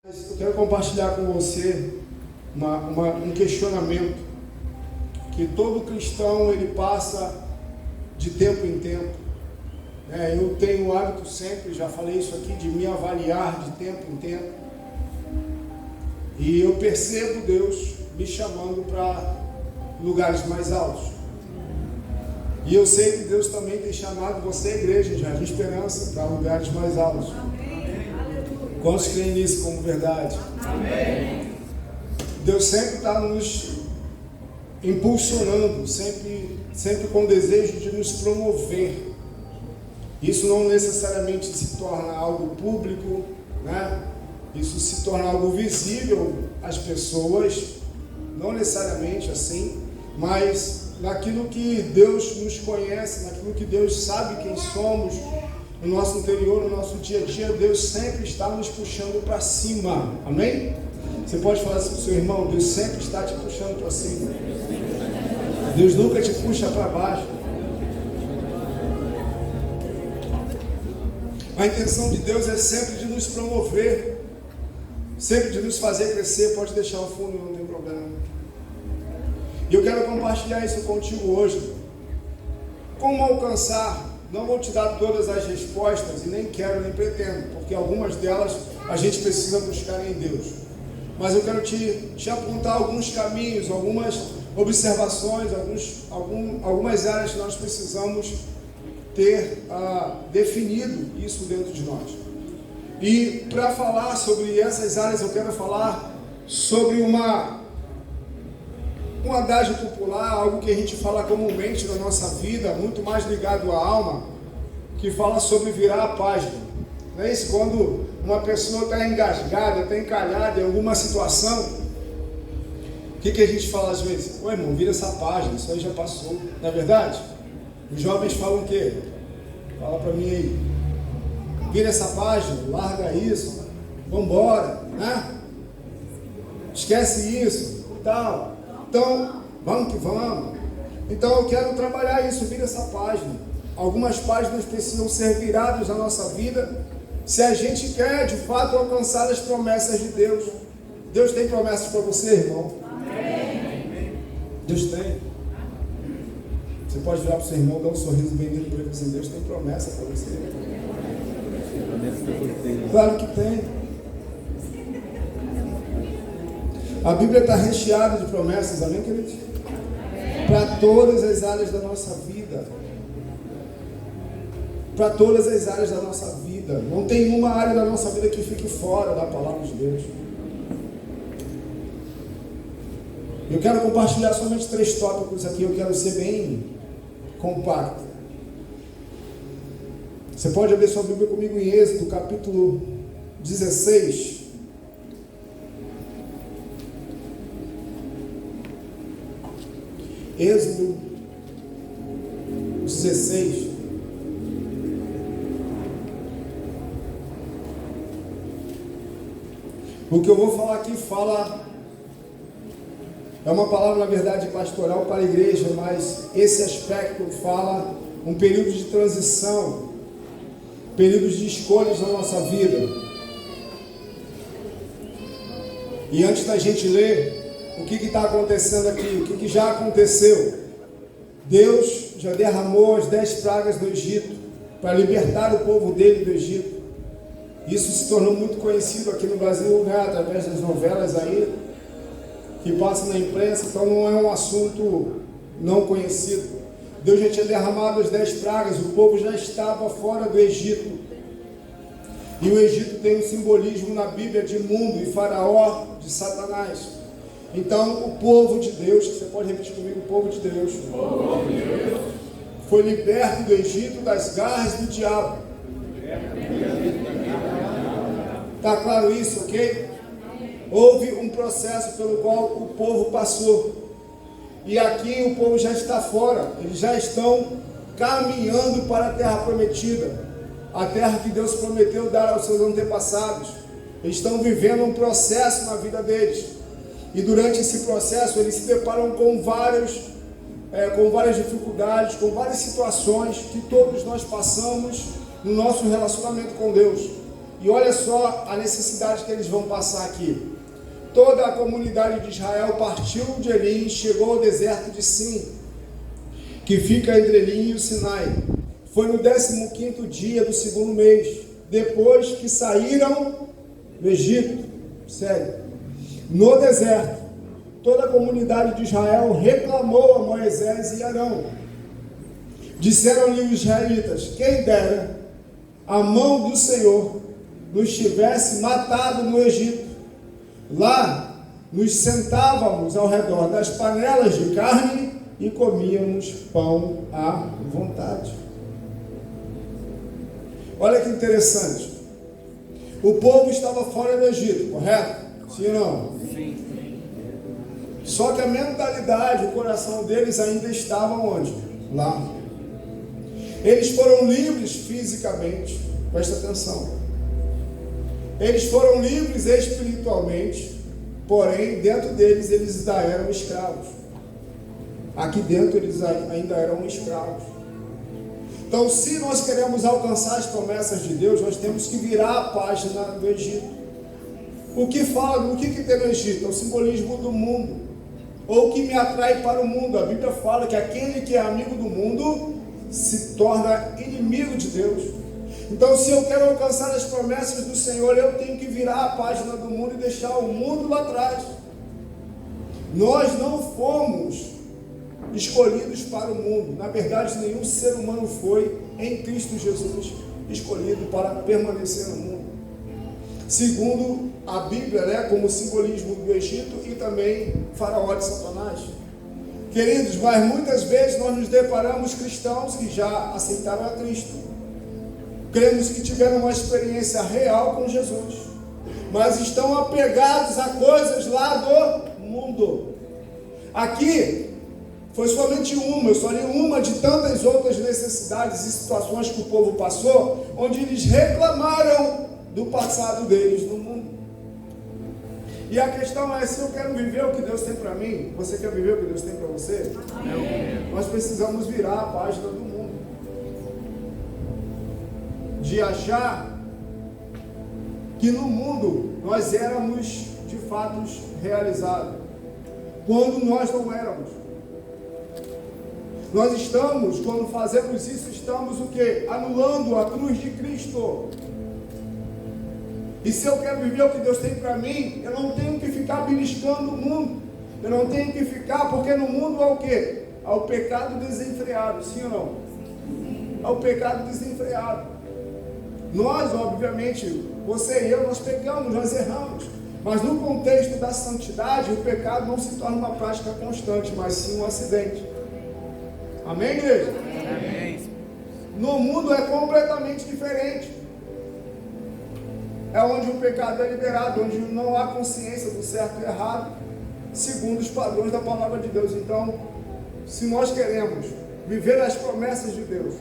Eu quero compartilhar com você um questionamento que todo cristão ele passa de tempo em tempo. Eu tenho o hábito sempre, já falei isso aqui, de me avaliar de tempo em tempo. E eu percebo Deus me chamando para lugares mais altos. E eu sei que Deus também tem chamado você, igreja, Jardim Esperança, para lugares mais altos. Quantos creem nisso como verdade? Amém. Deus sempre está nos impulsionando, sempre com o desejo de nos promover. Isso não necessariamente se torna algo público, né? Isso se torna algo visível às pessoas, não necessariamente assim, mas naquilo que Deus nos conhece, naquilo que Deus sabe quem somos, no nosso interior, no nosso dia a dia, Deus sempre está nos puxando para cima. Amém? Você pode falar assim para o seu irmão: Deus sempre está te puxando para cima. Deus nunca te puxa para baixo. A intenção de Deus é sempre de nos promover, sempre de nos fazer crescer. Pode deixar o fundo, não tem problema. E eu quero compartilhar isso contigo hoje. Como alcançar? Não vou te dar todas as respostas e nem quero, nem pretendo, porque algumas delas a gente precisa buscar em Deus. Mas eu quero te apontar alguns caminhos, algumas observações, algumas áreas que nós precisamos ter definido isso dentro de nós. E para falar sobre essas áreas, eu quero falar sobre um adágio popular, algo que a gente fala comumente na nossa vida, muito mais ligado à alma, que fala sobre virar a página. Não é isso? Quando uma pessoa está engasgada, está encalhada em alguma situação, o que a gente fala às vezes? Ô irmão, vira essa página, isso aí já passou. Não é verdade? Os jovens falam o quê? Fala para mim aí. Vira essa página, larga isso, vambora, né? Esquece isso, tal. Então, vamos que vamos. Então eu quero trabalhar isso, vira essa página. Algumas páginas precisam ser viradas na nossa vida, se a gente quer de fato alcançar as promessas de Deus. Deus tem promessas para você, irmão? Amém. Deus tem. Você pode virar para o seu irmão, dar um sorriso bem lindo para ele, assim: Deus tem promessa para você. Claro que tem. A Bíblia está recheada de promessas, amém, queridos? Para todas as áreas da nossa vida. Para todas as áreas da nossa vida. Não tem uma área da nossa vida que fique fora da palavra de Deus. Eu quero compartilhar somente 3 tópicos aqui, eu quero ser bem compacto. Você pode abrir sua Bíblia comigo em Êxodo, capítulo 16. Êxodo 16. O que eu vou falar aqui é uma palavra, na verdade, pastoral para a igreja, mas esse aspecto fala um período de transição, períodos de escolhas na nossa vida. E antes da gente ler o que está acontecendo aqui, o que já aconteceu, Deus já derramou as 10 pragas do Egito para libertar o povo dele do Egito. Isso se tornou muito conhecido aqui no Brasil, né, através das novelas aí, que passam na imprensa, então não é um assunto não conhecido. Deus já tinha derramado as 10 pragas, o povo já estava fora do Egito. E o Egito tem um simbolismo na Bíblia de mundo e faraó, de Satanás. Então o povo de Deus, você pode repetir comigo: o povo de Deus, foi liberto do Egito das garras do diabo. Está claro isso, ok? Houve um processo pelo qual o povo passou. E aqui o povo já está fora. Eles já estão caminhando para a terra prometida. A terra que Deus prometeu dar aos seus antepassados. Eles estão vivendo um processo na vida deles. E durante esse processo eles se deparam com várias dificuldades, com várias situações que todos nós passamos no nosso relacionamento com Deus. E olha só a necessidade que eles vão passar aqui. Toda a comunidade de Israel partiu de Elim e chegou ao deserto de Sim, que fica entre Elim e o Sinai. Foi no 15º dia do 2º mês, depois que saíram do Egito. Sério. No deserto, toda a comunidade de Israel reclamou a Moisés e Arão. Disseram-lhe os israelitas: quem dera a mão do Senhor nos tivesse matado no Egito. Lá nos sentávamos ao redor das panelas de carne e comíamos pão à vontade. Olha que interessante. O povo estava fora do Egito, correto? Sim ou não? Sim. Só que a mentalidade, o coração deles ainda estava onde? Lá. Eles foram livres fisicamente, presta atenção. Eles foram livres espiritualmente, porém dentro deles eles ainda eram escravos. Aqui dentro eles ainda eram escravos. Então, se nós queremos alcançar as promessas de Deus, nós temos que virar a página do Egito. O que fala, o que tem no Egito? É o simbolismo do mundo, ou o que me atrai para o mundo. A Bíblia fala que aquele que é amigo do mundo se torna inimigo de Deus. Então, se eu quero alcançar as promessas do Senhor, eu tenho que virar a página do mundo e deixar o mundo lá atrás. Nós não fomos escolhidos para o mundo. Na verdade, nenhum ser humano foi, em Cristo Jesus, escolhido para permanecer no mundo. Segundo a Bíblia, como simbolismo do Egito e também Faraó de Satanás. Queridos, mas muitas vezes nós nos deparamos cristãos que já aceitaram a Cristo. Cremos que tiveram uma experiência real com Jesus, mas estão apegados a coisas lá do mundo. Aqui foi somente uma, eu só li uma de tantas outras necessidades e situações que o povo passou, onde eles reclamaram do passado deles no mundo. E a questão é, se eu quero viver o que Deus tem para mim, você quer viver o que Deus tem para você? Nós precisamos virar a página do mundo. De achar que no mundo nós éramos de fato realizados, quando nós não éramos. Nós estamos, quando fazemos isso, estamos o quê? Anulando a cruz de Cristo. E se eu quero viver o que Deus tem para mim, eu não tenho que ficar beliscando o mundo. Eu não tenho que ficar, porque no mundo há o quê? Há o pecado desenfreado, sim ou não? Há o pecado desenfreado. Nós, obviamente, você e eu, nós pecamos, nós erramos. Mas no contexto da santidade, o pecado não se torna uma prática constante, mas sim um acidente. Amém, igreja? Amém. No mundo é completamente diferente. É onde o pecado é liberado, onde não há consciência do certo e errado, segundo os padrões da palavra de Deus. Então, se nós queremos viver as promessas de Deus,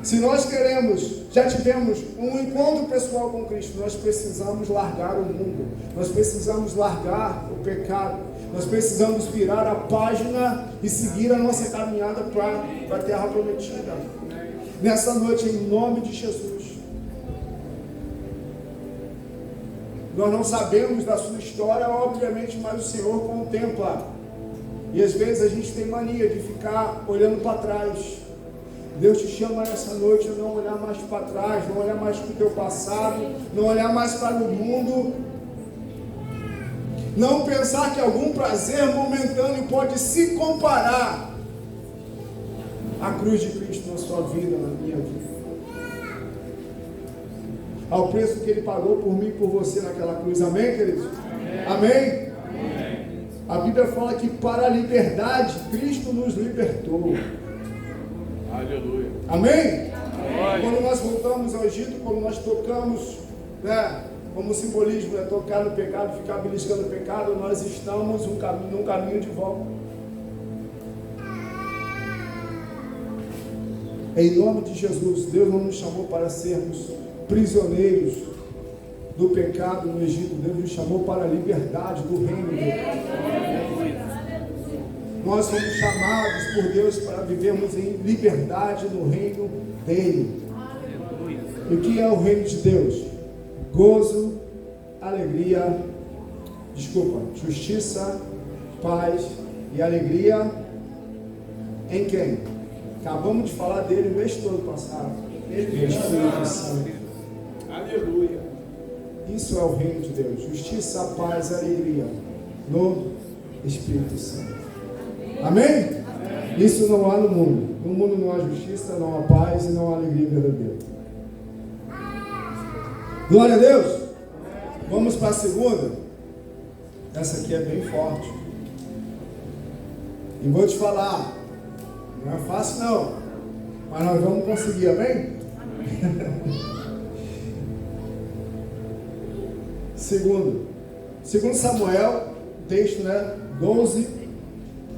se nós queremos, já tivemos um encontro pessoal com Cristo, nós precisamos largar o mundo, nós precisamos largar o pecado, nós precisamos virar a página e seguir a nossa caminhada para a terra prometida. Nessa noite, em nome de Jesus. Nós não sabemos da sua história, obviamente, mas o Senhor contempla. E às vezes a gente tem mania de ficar olhando para trás. Deus te chama nessa noite a não olhar mais para trás, não olhar mais para o teu passado, não olhar mais para o mundo. Não pensar que algum prazer momentâneo pode se comparar à cruz de Cristo na sua vida, na minha vida. Ao preço que Ele pagou por mim e por você naquela cruz. Amém, queridos? Amém? Amém? A Bíblia fala que para a liberdade Cristo nos libertou. Aleluia. Amém? Amém? Quando nós voltamos ao Egito, quando nós tocamos, como simbolismo, tocar no pecado, ficar beliscando o pecado, nós estamos num caminho de volta. Em nome de Jesus, Deus não nos chamou para sermos prisioneiros do pecado no Egito. Deus nos chamou para a liberdade do reino de Deus. Nós somos chamados por Deus para vivermos em liberdade no reino dele. E o que é o reino de Deus? gozo, alegria, justiça, paz e alegria em quem? Acabamos de falar dele o mês todo passado. Espírito Santo. Aleluia. Isso é o reino de Deus. Justiça, paz, alegria no Espírito Santo. Amém? Isso não há no mundo. No mundo não há justiça, não há paz e não há alegria verdadeira. Glória a Deus. Vamos para a segunda. Essa aqui é bem forte. E vou te falar, não é fácil não, mas nós vamos conseguir, amém? Segundo Samuel, texto, 12,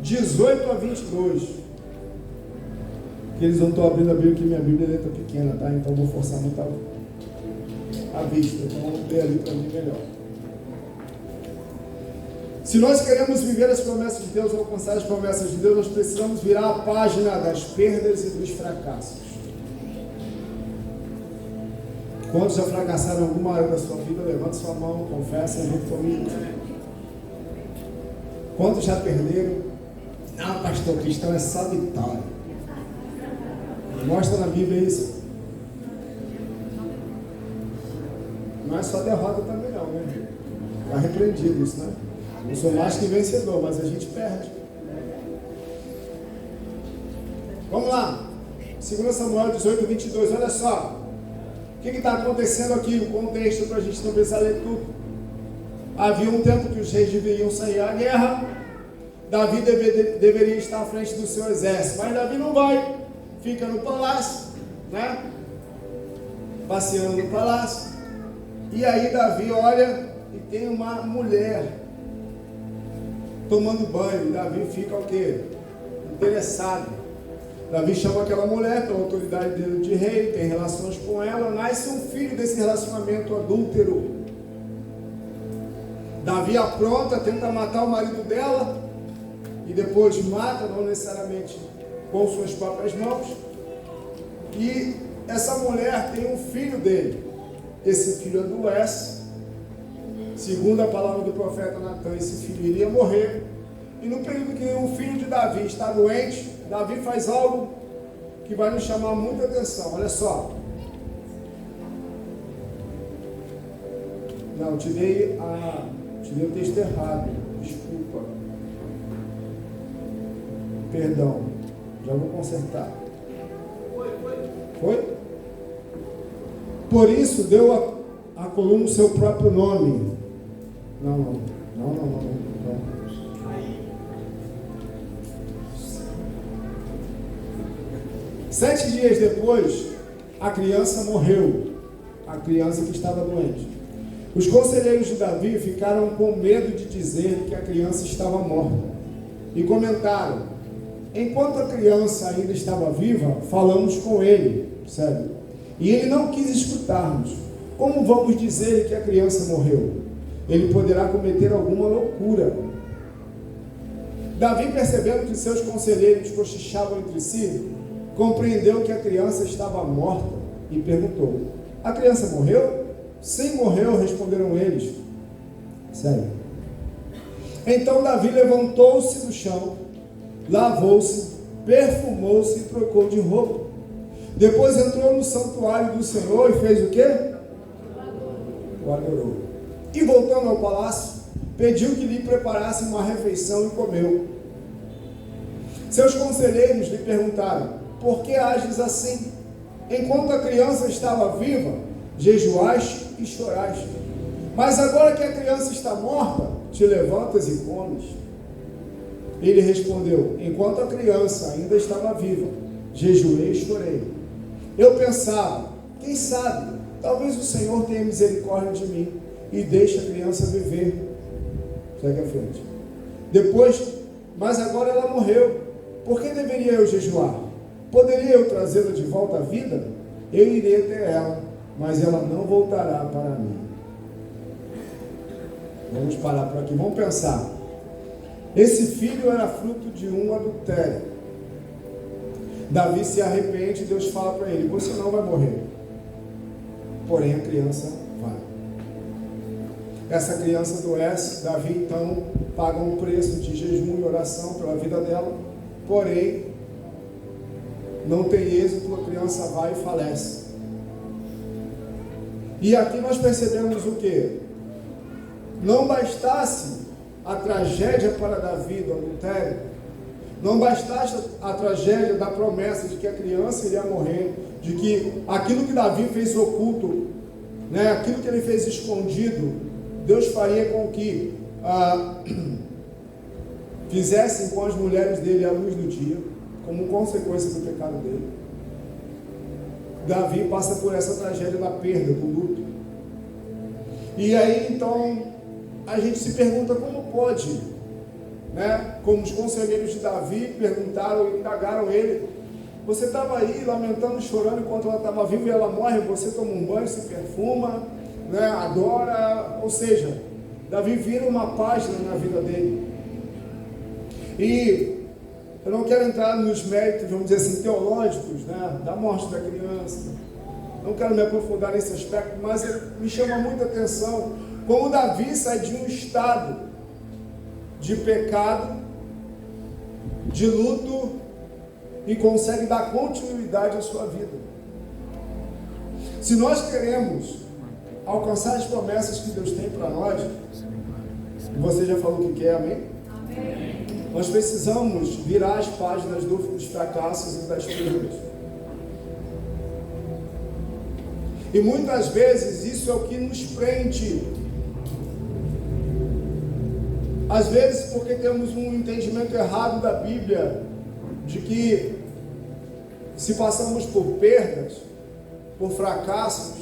18 a 22. Que eles não estão abrindo a Bíblia, que minha Bíblia é letra pequena, tá? Então vou forçar muito a vista. Então vamos ler ali para mim melhor. Se nós queremos viver as promessas de Deus, alcançar as promessas de Deus, nós precisamos virar a página das perdas e dos fracassos. Quantos já fracassaram em alguma área da sua vida? Levante sua mão, confessa junto comigo. Quantos já perderam? Não, pastor, cristão é só vitória. Mostra na Bíblia isso. Não é só derrota também não, né? Está repreendido isso, né? Não sou mais que vencedor, mas a gente perde. Vamos lá. 2 Samuel 18, 22. Olha só. O que está acontecendo aqui? O contexto para a gente não precisar ler tudo. Havia um tempo que os reis deveriam sair à guerra. Davi deveria estar à frente do seu exército. Mas Davi não vai. Fica no palácio, passeando no palácio. E aí Davi olha e tem uma mulher tomando banho. Davi fica o quê? Interessado. Davi chama aquela mulher pela autoridade dele de rei, tem relações com ela, nasce um filho desse relacionamento adúltero. Davi apronta, tenta matar o marido dela e depois mata, não necessariamente com suas próprias mãos. E essa mulher tem um filho dele. Esse filho adoece. Segundo a palavra do profeta Natan, esse filho iria morrer. E no período que o filho de Davi está doente, Davi faz algo que vai nos chamar muita atenção. Olha só. Não, te dei o texto errado. Desculpa. Perdão. Já vou consertar. Foi? Por isso deu a coluna o seu próprio nome. Não. 7 dias depois, a criança morreu. A criança que estava doente. Os conselheiros de Davi ficaram com medo de dizer que a criança estava morta. E comentaram: enquanto a criança ainda estava viva, falamos com ele. Sério. E ele não quis escutar-nos. Como vamos dizer que a criança morreu? Ele poderá cometer alguma loucura. Davi, percebendo que seus conselheiros cochichavam entre si, compreendeu que a criança estava morta e perguntou: a criança morreu? Sim, morreu, responderam eles. Sério. Então Davi levantou-se do chão, lavou-se, perfumou-se e trocou de roupa. Depois entrou no santuário do Senhor e fez o quê? O adorou. E voltando ao palácio, pediu que lhe preparassem uma refeição e comeu. Seus conselheiros lhe perguntaram: por que ages assim? Enquanto a criança estava viva, jejuaste e choraste. Mas agora que a criança está morta, te levantas e comes. Ele respondeu: enquanto a criança ainda estava viva, jejuei e chorei. Eu pensava: quem sabe, talvez o Senhor tenha misericórdia de mim e deixe a criança viver. Segue à frente. Depois, mas agora ela morreu. Por que deveria eu jejuar? Poderia eu trazê-la de volta à vida? Eu irei até ela, mas ela não voltará para mim. Vamos parar por aqui, vamos pensar. Esse filho era fruto de um adultério. Davi se arrepende e Deus fala para ele: você não vai morrer, porém a criança vai. essa criança adoece. Davi então paga um preço de jejum e oração pela vida dela, porém não tem êxito, a criança vai e falece. E aqui nós percebemos o que? Não bastasse a tragédia para Davi do adultério, não bastasse a tragédia da promessa de que a criança iria morrer, de que aquilo que Davi fez oculto, aquilo que ele fez escondido, Deus faria com que fizessem com as mulheres dele a luz do dia, como consequência do pecado dele. Davi passa por essa tragédia da perda, do luto. E aí então a gente se pergunta como pode, como os conselheiros de Davi perguntaram e indagaram ele: você estava aí lamentando, chorando enquanto ela estava viva e ela morre, você toma um banho, se perfuma, adora. Ou seja, Davi vira uma página na vida dele. E eu não quero entrar nos méritos, vamos dizer assim, teológicos, da morte da criança. Não quero me aprofundar nesse aspecto, mas me chama muita atenção como Davi sai de um estado de pecado, de luto, e consegue dar continuidade à sua vida. Se nós queremos alcançar as promessas que Deus tem para nós, e você já falou que quer, amém? Amém. Nós precisamos virar as páginas dos fracassos e das perdas. E muitas vezes isso é o que nos prende. Às vezes porque temos um entendimento errado da Bíblia, de que se passamos por perdas, por fracassos,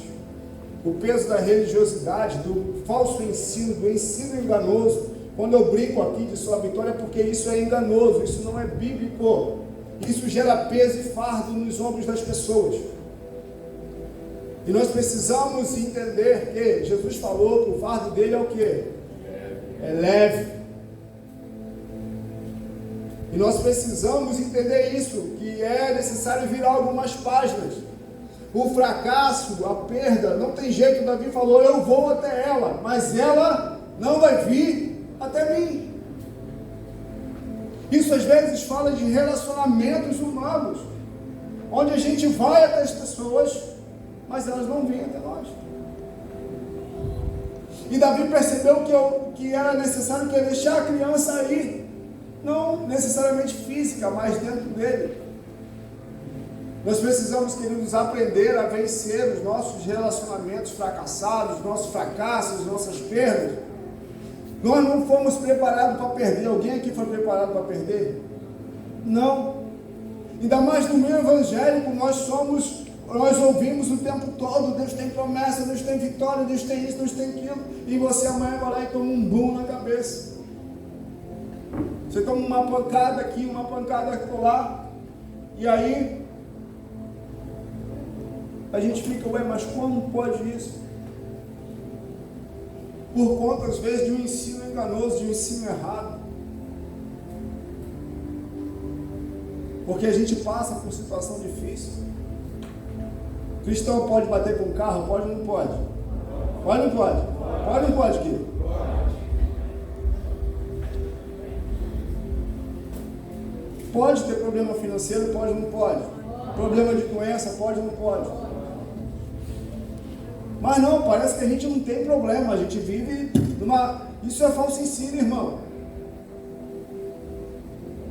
o peso da religiosidade, do falso ensino, do ensino enganoso. Quando eu brinco aqui de sua vitória, é porque isso é enganoso, isso não é bíblico. Isso gera peso e fardo nos ombros das pessoas. E nós precisamos entender que Jesus falou que o fardo dele é o quê? É leve. E nós precisamos entender isso, que é necessário virar algumas páginas. O fracasso, a perda, não tem jeito. Davi falou: eu vou até ela, mas ela não vai vir até mim. Isso às vezes fala de relacionamentos humanos, onde a gente vai até as pessoas, mas elas não vêm até nós. E Davi percebeu que era necessário que ele deixar a criança aí, não necessariamente física, mas dentro dele. Nós precisamos, queridos, aprender a vencer os nossos relacionamentos fracassados, nossos fracassos, nossas perdas. Nós não fomos preparados para perder. Alguém aqui foi preparado para perder? Não. Ainda mais no meio evangélico, nós ouvimos o tempo todo: Deus tem promessa, Deus tem vitória, Deus tem isso, Deus tem aquilo. E você amanhã vai lá e toma um boom na cabeça. Você toma uma pancada aqui, uma pancada lá. E aí a gente fica: ué, mas como pode isso? Por conta, às vezes, de um ensino enganoso, de um ensino errado. Porque a gente passa por situação difícil. Cristão pode bater com o carro? Pode ou não pode? Pode ou não pode? Pode ou não pode, querido? Pode ter problema financeiro? Pode ou não pode? Problema de doença? Pode ou não pode? Mas não, parece que a gente não tem problema, a gente vive numa... Isso é falso ensino, irmão.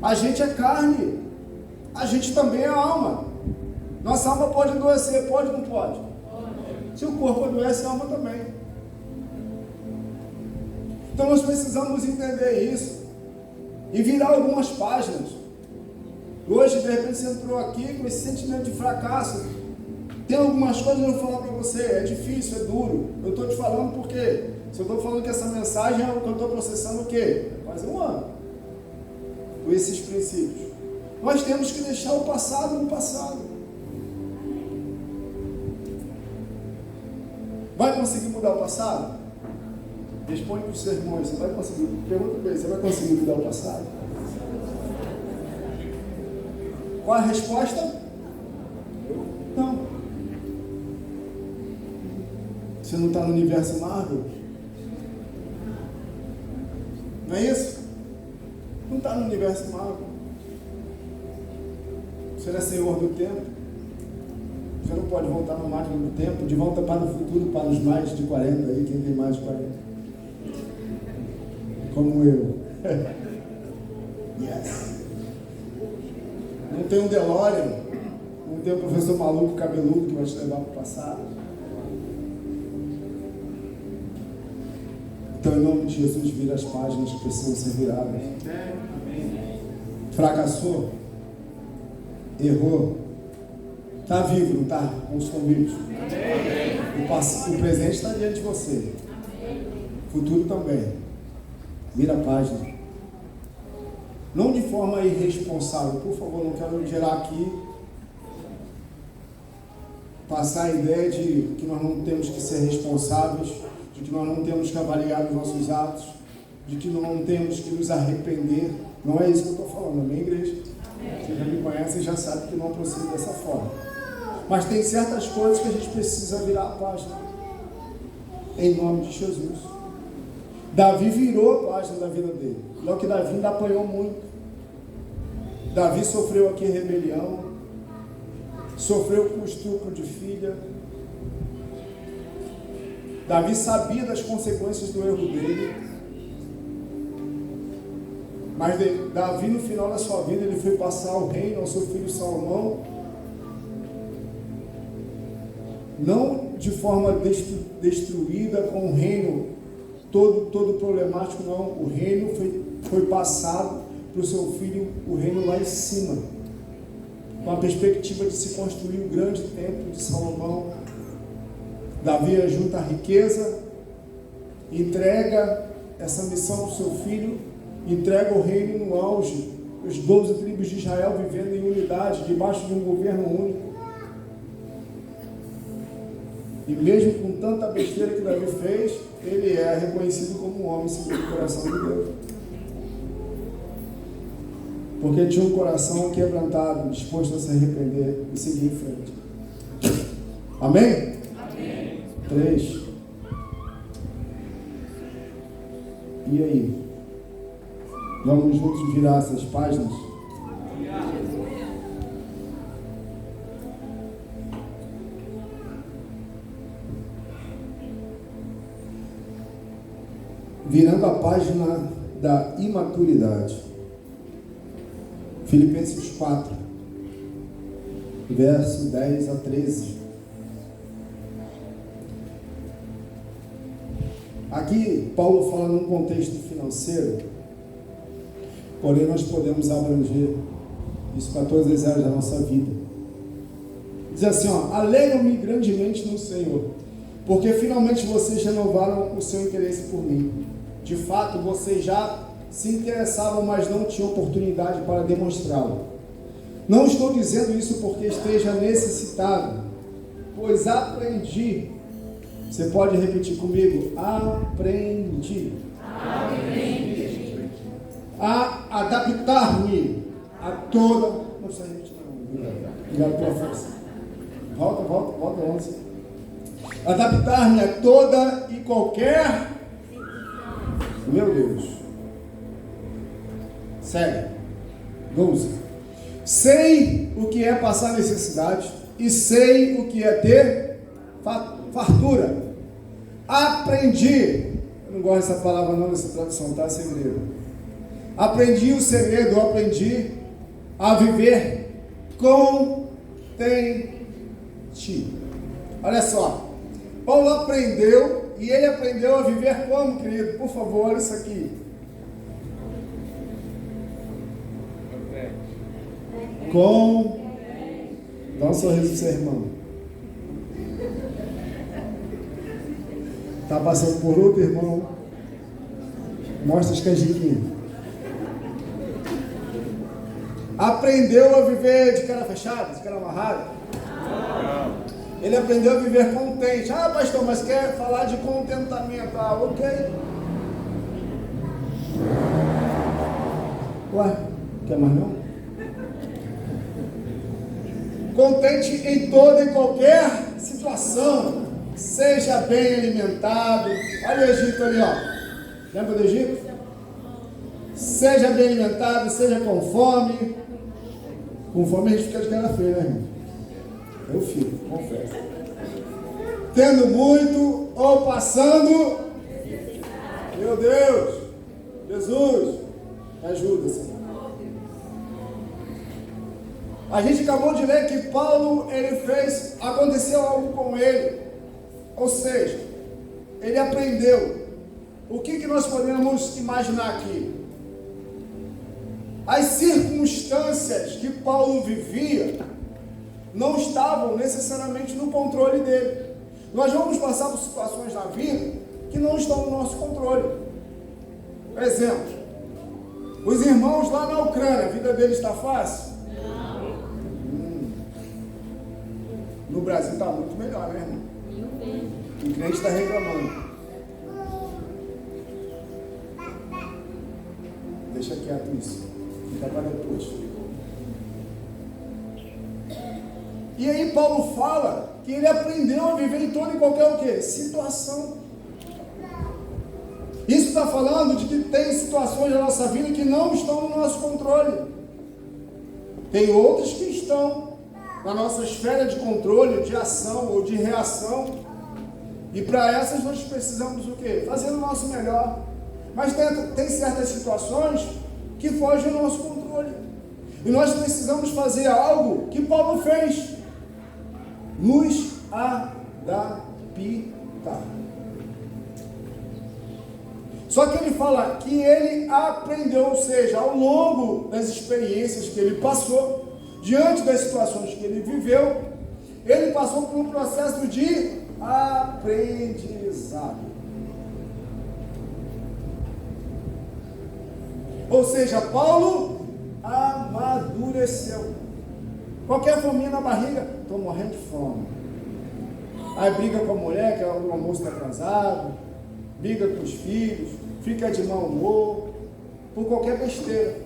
A gente é carne, a gente também é alma. Nossa alma pode adoecer, pode ou não pode? Se o corpo adoece, a alma também. Então nós precisamos entender isso e virar algumas páginas. Hoje, de repente, você entrou aqui com esse sentimento de fracasso. Tem algumas coisas que eu vou falar para você: é difícil, é duro. Eu estou te falando porque, se eu estou falando que essa mensagem é o que eu estou processando, o quê? Faz um ano. Com esses princípios. Nós temos que deixar o passado no passado. Vai conseguir mudar o passado? Responde para os sermões: você vai conseguir? Pergunta para ele: você vai conseguir mudar o passado? Qual a resposta? Não. Você não está no universo Marvel? Não é isso? Não está no universo mago. Você não é senhor do tempo. Você não pode voltar na máquina do tempo, de volta para o futuro, para os mais de 40 aí, quem tem mais de 40. Como eu. Yes. Não tem um DeLorean, não tem um professor maluco cabeludo que vai te levar para o passado. Então, em nome de Jesus, vira as páginas que precisam ser viradas. Fracassou? Errou? Está vivo, não está? Com os convictos. O presente está diante de você. O futuro também. Vira a página. Não de forma irresponsável. Por favor, não quero gerar aqui, passar a ideia de que nós não temos que ser responsáveis, de que nós não temos que avaliar os nossos atos, de que não temos que nos arrepender. Não é isso que eu estou falando, na minha igreja. Vocês já me conhecem e já sabem que não procedo dessa forma. Mas tem certas coisas que a gente precisa virar a página. Em nome de Jesus. Davi virou a página da vida dele. Não que Davi ainda apanhou muito. Davi sofreu aqui rebelião. Sofreu com estupro de filha. Davi sabia das consequências do erro dele. Mas Davi, no final da sua vida, ele foi passar o reino ao seu filho Salomão. Não de forma destruída, com o reino todo problemático, não. O reino foi passado para o seu filho, o reino lá em cima, com a perspectiva de se construir o grande templo de Salomão. Davi ajunta a riqueza, entrega essa missão para o seu filho, entrega o reino no auge, os 12 tribos de Israel vivendo em unidade, debaixo de um governo único. E mesmo com tanta besteira que Davi fez, ele é reconhecido como um homem segundo o coração de Deus. Porque tinha um coração quebrantado, disposto a se arrepender e seguir em frente. Amém? Amém. 3. E aí? Vamos juntos virar essas páginas? Virando a página da imaturidade. Filipenses 4, verso 10 a 13. Aqui, Paulo fala num contexto financeiro, porém nós podemos abranger isso para todas as áreas da nossa vida. Diz assim, alegro-me grandemente no Senhor, porque finalmente vocês renovaram o seu interesse por mim. De fato, vocês já se interessavam, mas não tinham oportunidade para demonstrá-lo. Não estou dizendo isso porque esteja necessitado, pois aprendi. Você pode repetir comigo? Aprendi. A adaptar-me a toda... Não precisa repetir não. Obrigado pela força. Volta antes. Adaptar-me a toda e qualquer... Meu Deus. Segue. 12. Sei o que é passar necessidade e sei o que é ter fartura. Aprendi. Eu não gosto dessa palavra não, nessa tradução, tá? Segredo. Aprendi o segredo, aprendi a viver contente. Olha só. Paulo aprendeu, e ele aprendeu a viver como, querido? Por favor, olha isso aqui. Dá um sorriso pro seu irmão. Está passando por outro irmão. Mostra as canjiquinhas. Aprendeu a viver de cara fechada, de cara amarrada? Ele aprendeu a viver contente. Ah, pastor, mas quer falar de contentamento? Ah, ok. Ué, quer mais não? Contente em toda e qualquer situação. Seja bem alimentado. Olha o Egito ali, ó. Lembra do Egito? Seja bem alimentado, seja com fome. Com fome a gente fica de cara feia, né, irmão? Eu fico, confesso. Tendo muito ou passando. Meu Deus! Jesus! Me ajuda, Senhor. A gente acabou de ler que Paulo, aconteceu algo com ele. Ou seja, ele aprendeu. O que nós podemos imaginar aqui? As circunstâncias que Paulo vivia não estavam necessariamente no controle dele. Nós vamos passar por situações na vida que não estão no nosso controle. Por exemplo, os irmãos lá na Ucrânia, a vida deles está fácil? Não. No Brasil está muito melhor, né, irmão? O crente está reclamando. Deixa quieto isso. Fica para depois. E aí Paulo fala que ele aprendeu a viver em toda e qualquer o quê? Situação. Isso está falando de que tem situações da nossa vida que não estão no nosso controle. Tem outras que estão na nossa esfera de controle, de ação ou de reação. E para essas nós precisamos o quê? Fazer o nosso melhor. Mas tem certas situações que fogem do nosso controle. E nós precisamos fazer algo que Paulo fez. Nos adaptar. Só que ele fala que ele aprendeu, ou seja, ao longo das experiências que ele passou, diante das situações que ele viveu, ele passou por um processo de aprendizado. Ou seja, Paulo amadureceu. Qualquer fominha na barriga, estou morrendo de fome. Aí briga com a mulher, que o almoço está atrasado, briga com os filhos, fica de mau humor, por qualquer besteira.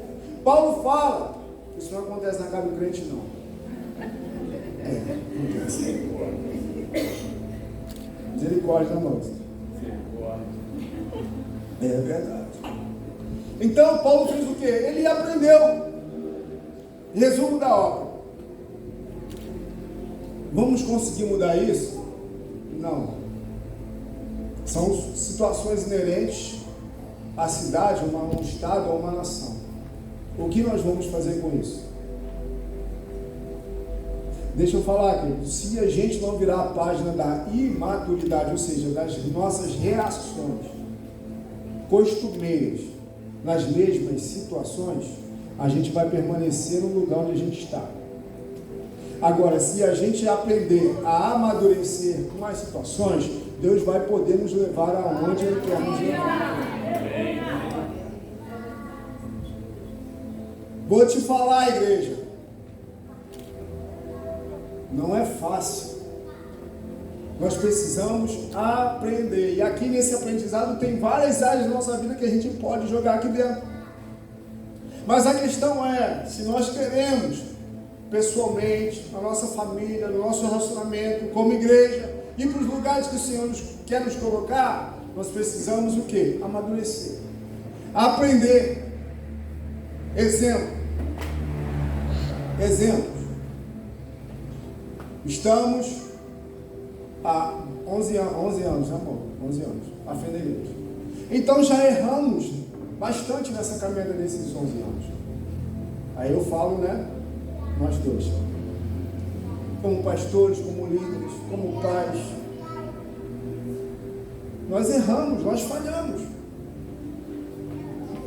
Paulo fala, isso não acontece na casa do crente não. Acontece. Misericórdia, moça. É verdade. Então Paulo fez o quê? Ele aprendeu. Resumo da obra. Vamos conseguir mudar isso? Não. São situações inerentes à cidade, a um estado, a uma nação. O que nós vamos fazer com isso? Deixa eu falar, querido, se a gente não virar a página da imaturidade, ou seja, das nossas reações costumeiras nas mesmas situações, a gente vai permanecer no lugar onde a gente está. Agora, se a gente aprender a amadurecer com as situações, Deus vai poder nos levar aonde Ele quer nos levar. Vou te falar, igreja, não é fácil. Nós precisamos aprender. E aqui nesse aprendizado tem várias áreas da nossa vida que a gente pode jogar aqui dentro. Mas a questão é, se nós queremos pessoalmente, na nossa família, no nosso relacionamento, como igreja, e para os lugares que o Senhor quer nos colocar, nós precisamos o quê? Amadurecer. Aprender. Exemplos. Estamos há 11 anos, amor? 11 anos, à frente da igreja. Então já erramos bastante nessa caminhada desses 11 anos. Aí eu falo, né? Nós dois, como pastores, como líderes, como pais, nós erramos, nós falhamos.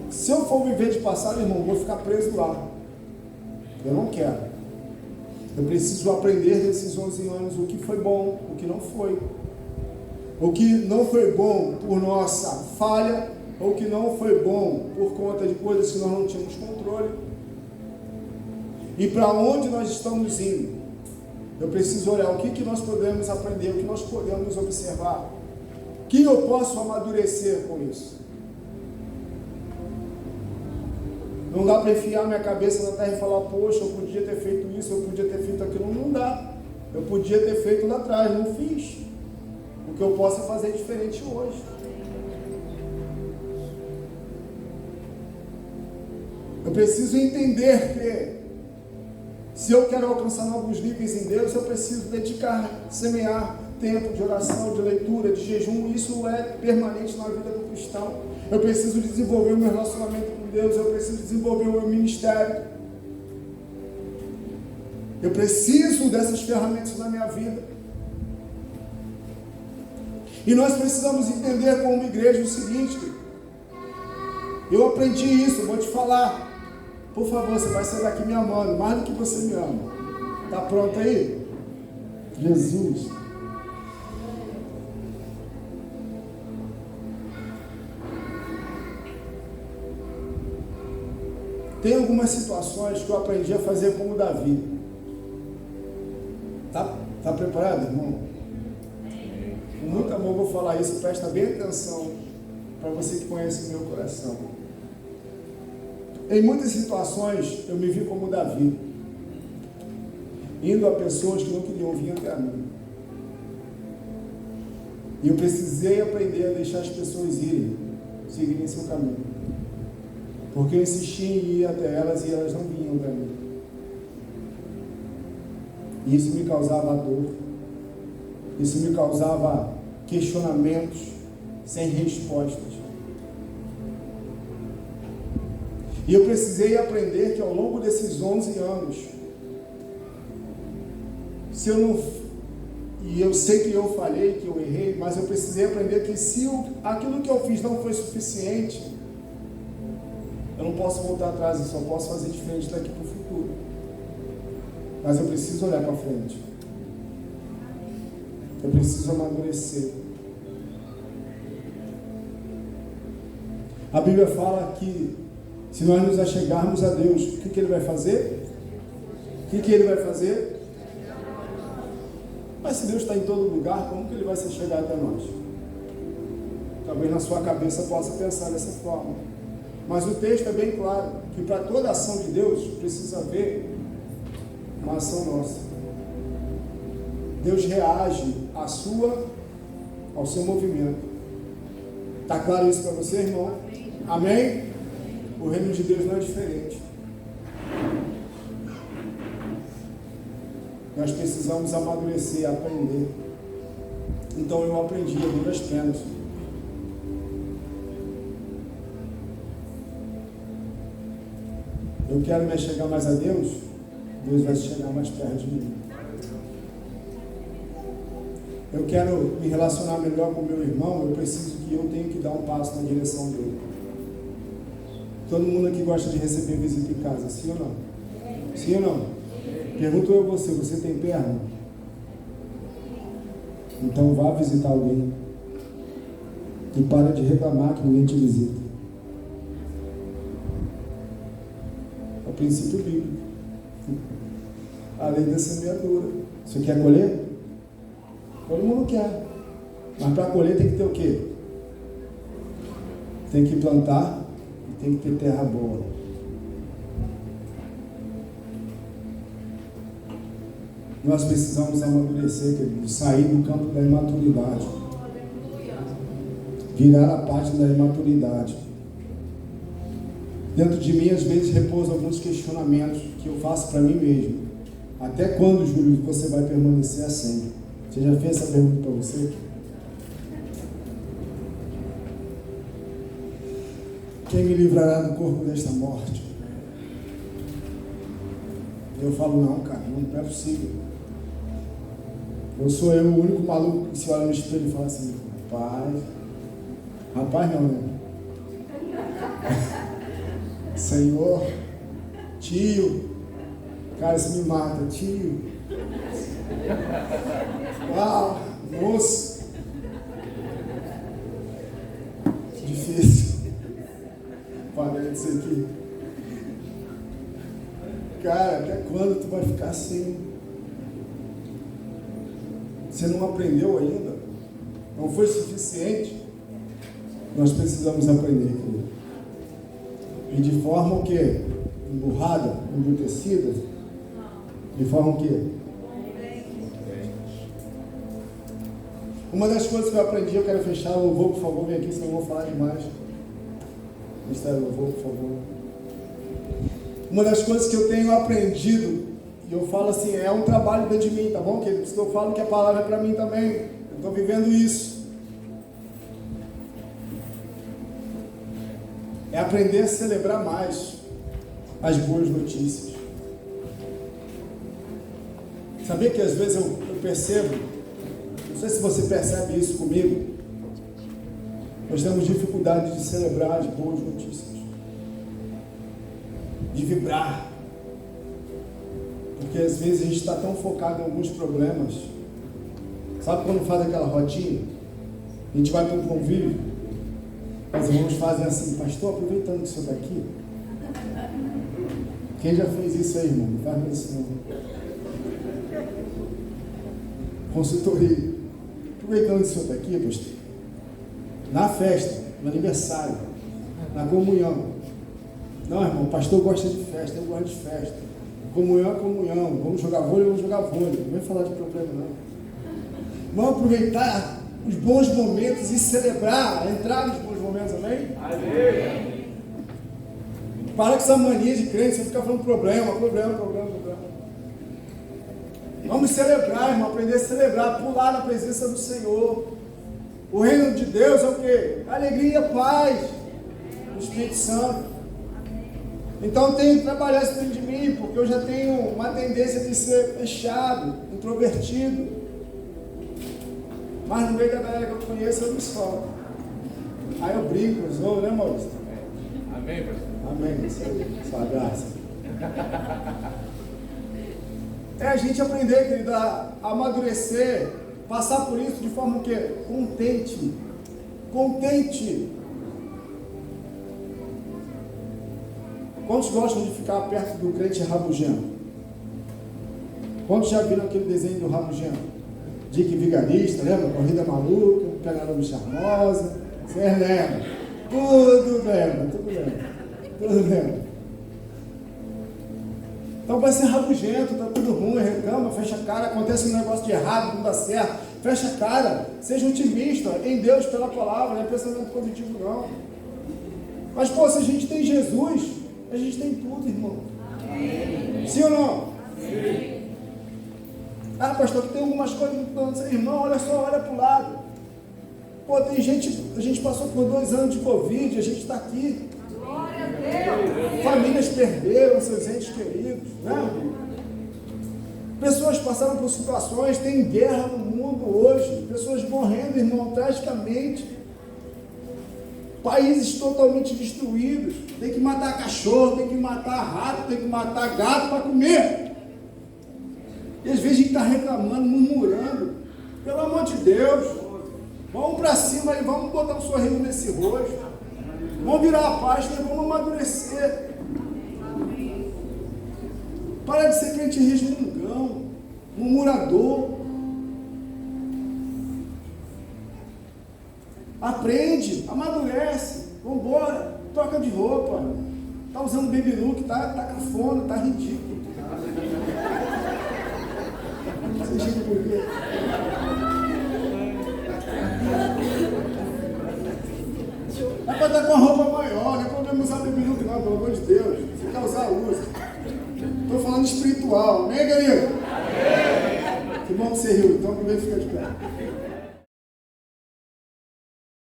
Se eu for viver de passado, irmão, eu vou ficar preso lá. Eu não quero. Eu preciso aprender desses 11 anos o que foi bom, o que não foi. O que não foi bom por nossa falha, ou o que não foi bom por conta de coisas que nós não tínhamos controle. E para onde nós estamos indo? Eu preciso olhar o que nós podemos aprender, o que nós podemos observar. O que eu posso amadurecer com isso? Não dá para enfiar minha cabeça na terra e falar, poxa, eu podia ter feito isso, eu podia ter feito aquilo. Não dá. Eu podia ter feito lá atrás, não fiz. O que eu posso é fazer diferente hoje. Eu preciso entender que se eu quero alcançar novos níveis em Deus, eu preciso dedicar, semear tempo de oração, de leitura, de jejum. Isso é permanente na vida do cristão. Eu preciso desenvolver o meu relacionamento com Deus, eu preciso desenvolver o meu ministério. Eu preciso dessas ferramentas na minha vida. E nós precisamos entender como igreja o seguinte: eu aprendi isso, vou te falar. Por favor, você vai sair daqui me amando, mais do que você me ama. Está pronto aí? Jesus. Tem algumas situações que eu aprendi a fazer como Davi. Tá preparado, irmão? Com muito amor vou falar isso, presta bem atenção para você que conhece o meu coração. Em muitas situações eu me vi como Davi, indo a pessoas que não queriam vir até mim. E eu precisei aprender a deixar as pessoas irem, seguirem seu caminho. Porque eu insistia em ir até elas e elas não vinham até mim. E isso me causava dor. Isso me causava questionamentos sem respostas. E eu precisei aprender que ao longo desses 11 anos, e eu sei que eu falhei, que eu errei, mas eu precisei aprender que se aquilo que eu fiz não foi suficiente, eu não posso voltar atrás, eu só posso fazer diferente daqui para o futuro. Mas eu preciso olhar para frente. Eu preciso amadurecer. A Bíblia fala que se nós nos achegarmos a Deus, o que Ele vai fazer? O que Ele vai fazer? Mas se Deus está em todo lugar, como que Ele vai se chegar até nós? Talvez na sua cabeça possa pensar dessa forma. Mas o texto é bem claro, que para toda ação de Deus, precisa haver uma ação nossa. Deus reage ao seu movimento. Está claro isso para você, irmão? Amém? O reino de Deus não é diferente. Nós precisamos amadurecer, aprender. Então eu aprendi a duras penas. Eu quero me chegar mais a Deus, Deus vai chegar mais perto de mim. Eu quero me relacionar melhor com o meu irmão, eu preciso que eu tenho que dar um passo na direção dele. Todo mundo aqui gosta de receber visita em casa, sim ou não? Sim ou não? Pergunto eu a você, você tem perna? Então vá visitar alguém. E para de reclamar que ninguém te visita. É o princípio bíblico. A lei da semeadura. Você quer colher? Todo mundo quer. Mas para colher tem que ter o quê? Tem que plantar e tem que ter terra boa. Nós precisamos amadurecer, querido, sair do campo da imaturidade. Virar a página da imaturidade. Dentro de mim, às vezes, repousam alguns questionamentos que eu faço para mim mesmo. Até quando, Júlio, você vai permanecer assim? Você já fez essa pergunta para você? Quem me livrará do corpo desta morte? Eu falo, não, cara, não é possível. Eu sou eu, o único maluco que se olha no espelho e fala assim, rapaz não, né? Senhor, tio, cara, isso me mata, tio. Uau, moço. Difícil. Parei disso aqui. Cara, até quando tu vai ficar assim? Você não aprendeu ainda? Não foi suficiente? Nós precisamos aprender, querido. E de forma o quê? Emburrada, embrutecida? De forma o quê? Uma das coisas que eu aprendi, eu quero fechar, o louvor, por favor, vem aqui, senão eu vou falar demais. Ministério, louvor, por favor. Uma das coisas que eu tenho aprendido, e eu falo assim, é um trabalho dentro de mim, tá bom, querido? Por isso que eu falo que a palavra é para mim também. Eu estou vivendo isso. É aprender a celebrar mais as boas notícias. Sabia que às vezes eu percebo, não sei se você percebe isso comigo, nós temos dificuldade de celebrar as boas notícias, de vibrar, porque às vezes a gente está tão focado em alguns problemas. Sabe quando faz aquela rodinha? A gente vai para um convívio, os irmãos fazem assim, pastor, aproveitando que o senhor está aqui. Quem já fez isso aí, irmão? Não faz mais isso não. Consultoria. Aproveitando que o senhor está aqui, pastor. Na festa, no aniversário, na comunhão. Não, irmão, o pastor gosta de festa, eu gosto de festa. Comunhão é comunhão. Vamos jogar vôlei, vamos jogar vôlei. Não vem falar de problema, não. Vamos aproveitar os bons momentos e celebrar, entrar nos bons momentos, amém? Amém. Para com essa mania de crente, você fica falando problema. Vamos celebrar, irmão, aprender a celebrar, pular na presença do Senhor. O reino de Deus é o quê? Alegria, paz, o Espírito Santo. Então eu tenho que trabalhar isso dentro de mim, porque eu já tenho uma tendência de ser fechado, introvertido. Mas no meio da galera que eu conheço, eu me solto. Aí eu brinco, eu zoo, né, Maurício? Amém, pastor. Amém, sua graça. É a gente aprender, querido, a amadurecer, passar por isso de forma o quê? Contente. Contente. Quantos gostam de ficar perto do crente rabugento? Quantos já viram aquele desenho do rabugento? Dick Vigarista, lembra? Corrida maluca, pegadora charmosa. Você lembra? Tudo lembra. Então vai ser rabugento, tá tudo ruim, reclama, fecha a cara, acontece um negócio de errado, não dá certo, fecha a cara, seja otimista em Deus pela palavra, não é pensamento positivo não. Mas pô, se a gente tem Jesus, a gente tem tudo, irmão. Amém. Sim ou não? Sim. Ah, pastor, que tem algumas coisas que não sei, irmão, olha só, olha para o lado. Pô, tem gente, a gente passou por 2 anos de Covid, a gente está aqui. Glória a Deus. Famílias perderam seus entes queridos, né? Pessoas passaram por situações, tem guerra no mundo hoje, pessoas morrendo, irmão, tragicamente. Países totalmente destruídos, tem que matar cachorro, tem que matar rato, tem que matar gato para comer. E às vezes a gente está reclamando, murmurando. Pelo amor de Deus, vamos para cima e vamos botar um sorriso nesse rosto. Vamos virar a página e vamos amadurecer. Para de ser crente resmungão, murmurador. Aprende, amadurece, vambora, troca de roupa. Tá usando baby look, tá cafona, tá ridículo. Você chega por quê? Dá para estar com a roupa maior, não é problema usar baby look não, pelo amor de Deus. Se quer usar, usa. Estou falando espiritual, amém, querido? Amém. Que bom que você riu, então aproveita e fica de pé.